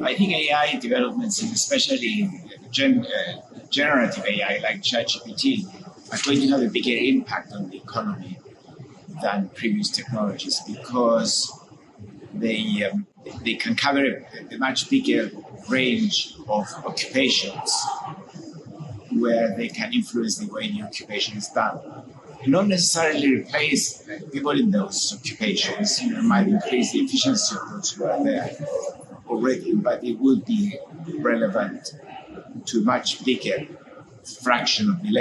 I think AI developments, especially generative AI like ChatGPT, are going to have a bigger impact on the economy than previous technologies because they can cover a much bigger range of occupations where they can influence the way the occupation is done. Not necessarily replace people in those occupations. It might increase the efficiency of those who are there already, but it would be relevant to a much bigger fraction of the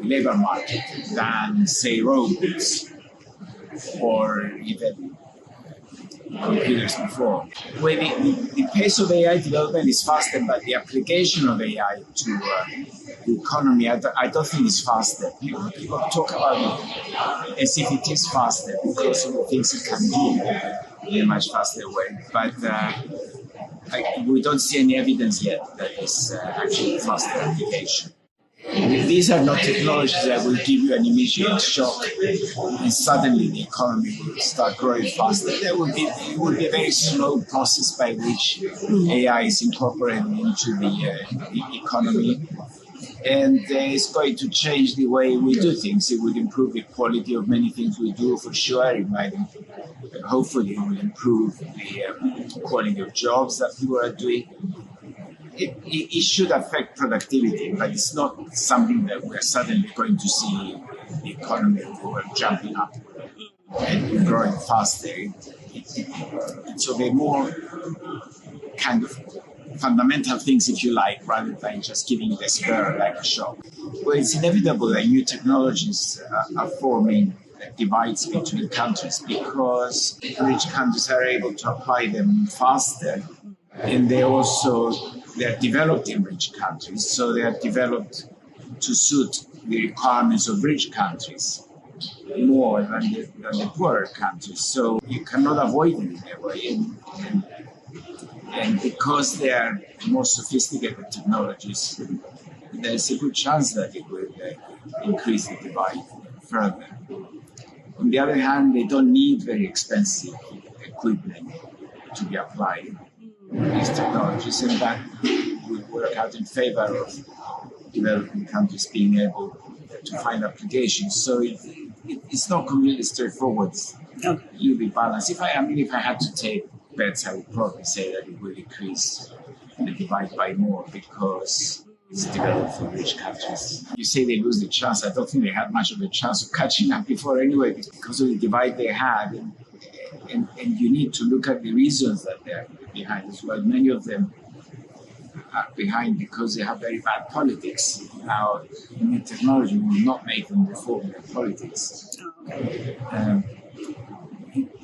labor market than, say, robots or even computers before. Well, the pace of AI development is faster, but the application of AI to the economy, I don't think it's faster. People talk about it as if it is faster because of the things it can do in a much faster way. But we don't see any evidence yet that it's actually a faster application. These are not technologies that will give you an immediate shock and suddenly the economy will start growing faster. It will be a very slow process by which AI is incorporated into the economy. And it's going to change the way we do things. It will improve the quality of many things we do, for sure. It might, hopefully, it will improve the quality of jobs that people are doing. It should affect productivity, but it's not something that we're suddenly going to see the economy jumping up and growing faster. So they're more kind of fundamental things, if you like, rather than just giving it a spur like a shock. Well, it's inevitable that new technologies are forming divides between countries because rich countries are able to apply them faster, and they're developed in rich countries, so they are developed to suit the requirements of rich countries more than the poorer countries. So you cannot avoid it in a way. And because they are more sophisticated technologies, there's a good chance that it will increase the divide further. On the other hand, they don't need very expensive equipment to be applied these technologies, and that will work out in favor of developing countries being able to find applications. So it's not completely straightforward. You'll be balanced. If I had to take bets, I would probably say that it will increase the divide by more because it's developed for rich countries. You say they lose the chance. I don't think they had much of a chance of catching up before anyway because of the divide they had. And you need to look at the reasons that they're behind as well. Many of them are behind because they have very bad politics. Now, new technology will not make them reform their politics.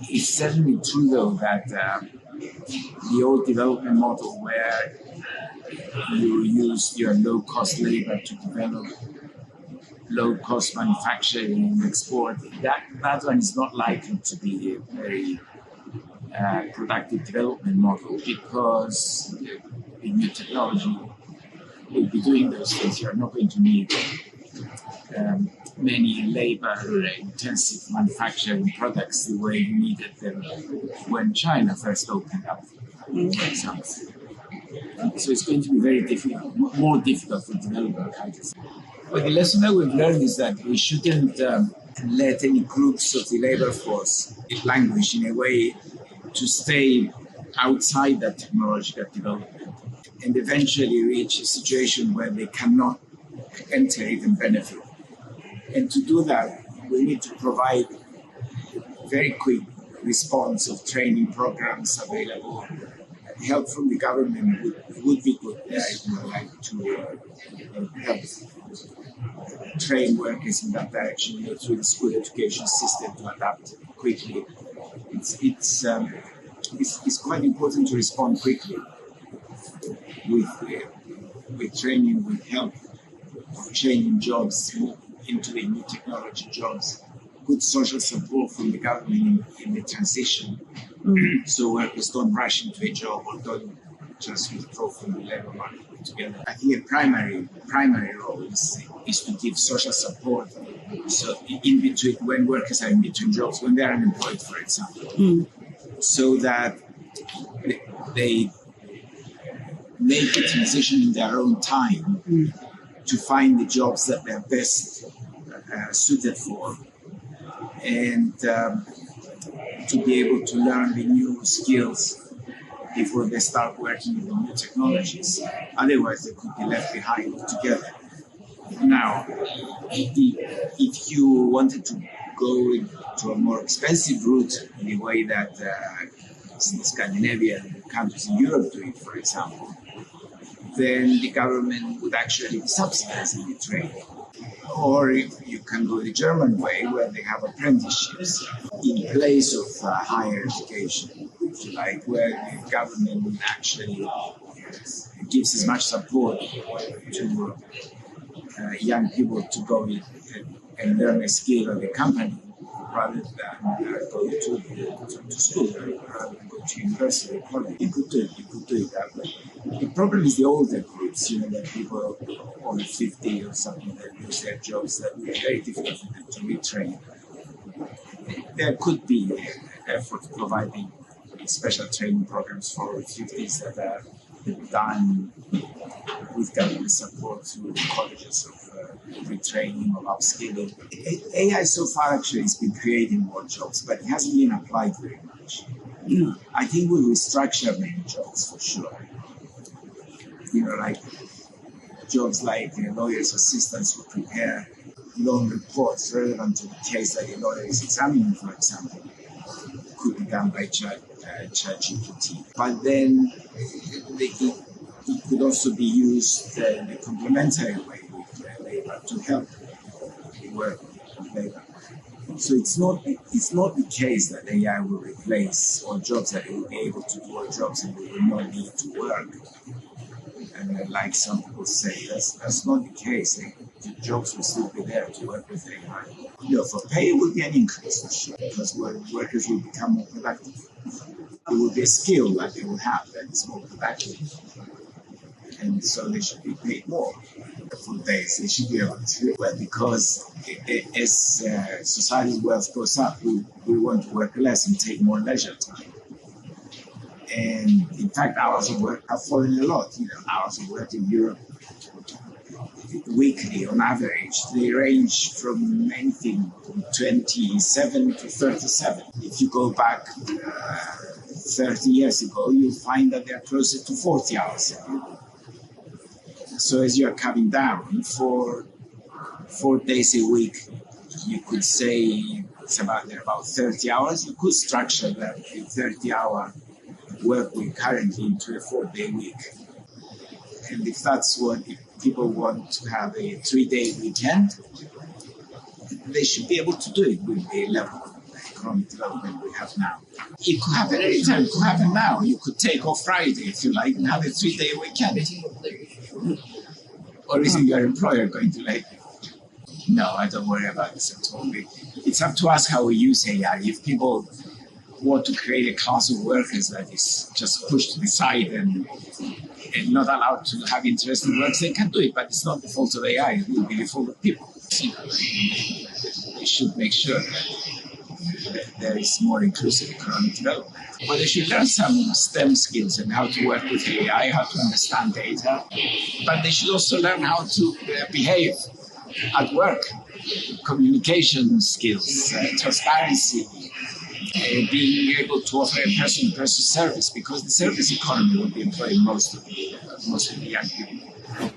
It's certainly true, though, that the old development model where you use your low-cost labor to develop low-cost manufacturing and export, that one is not likely to be a very productive development model because the new technology will be doing those things. You're not going to need many labor-intensive manufacturing products the way you needed them when China first opened up, for example. So it's going to be very difficult, more difficult for developing countries. But the lesson that we've learned is that we shouldn't let any groups of the labor force languish in a way to stay outside that technological development and eventually reach a situation where they cannot enter it and benefit. And to do that, we need to provide very quick response of training programs available. Help from the government would be good. Like to help train workers in that direction through the school education system to adapt quickly. It's quite important to respond quickly with training, with help of changing jobs into the new technology jobs, good social support from the government in the transition, so workers don't rush into a job or don't just withdraw from the labor market altogether. I think a primary role is to give social support. So in between, when workers are in between jobs, when they are unemployed, for example, so that they make the transition in their own time to find the jobs that they're best suited for, and to be able to learn the new skills before they start working with the new technologies. Otherwise, they could be left behind altogether. Now, if you wanted to go to a more expensive route in the way that Scandinavian countries in Europe do it, for example, then the government would actually be subsidizing the training. Or if you can go the German way, where they have apprenticeships in place of higher education, if you like, where the government actually gives as much support to young people to go and learn a skill at the company rather than go to school, rather than go to university or college. You could do it that way. The problem is the older groups, the people over 50 or something that lose their jobs, that it's very difficult for them to retrain. There could be effort providing special training programs for 50s that are done with government support through colleges of retraining or upskilling. AI so far actually has been creating more jobs, but it hasn't been applied very much. I think we will restructure many jobs for sure. Like jobs like lawyers' assistants who prepare long reports relevant to the case that a lawyer is examining, for example, could be done by ChatGPT. But then it could also be used in a complementary way with labor to help work with labor. So it's not the case that AI will replace all jobs, that it will be able to do all jobs and we will not need to work. And like some people say, that's not the case. The jobs will still be there to work with AI. For pay, it will be an increase for sure, because workers will become more productive. It will be a skill that they will have that is more productive. And so they should be paid more for days. They should be able to, but because as society's wealth goes up, we want to work less and take more leisure time. And in fact, hours of work have fallen a lot. Hours of work in Europe weekly on average, they range from anything from 27 to 37. If you go back 30 years ago, you'll find that they're closer to 40 hours a week. So as you're coming down for 4 days a week, you could say they're about 30 hours. You could structure that 30-hour work week currently into a 4-day week. And if that's what people want to have a 3-day weekend, they should be able to do it with the level of economic development we have now. It could happen anytime. It could happen now. You could take off Friday if you like and have a 3-day weekend. Or isn't your employer going to let you? No, I don't worry about this at all. It's up to us how we use AI. If people want to create a class of workers that is just pushed to the side and not allowed to have interesting work, they can do it, but it's not the fault of AI, it will be the fault of people. They should make sure that there is more inclusive economic development. But they should learn some STEM skills and how to work with AI, how to understand data, but they should also learn how to behave at work, communication skills, transparency, being able to offer a person-to-person service, because the service economy will be employing most of the young people.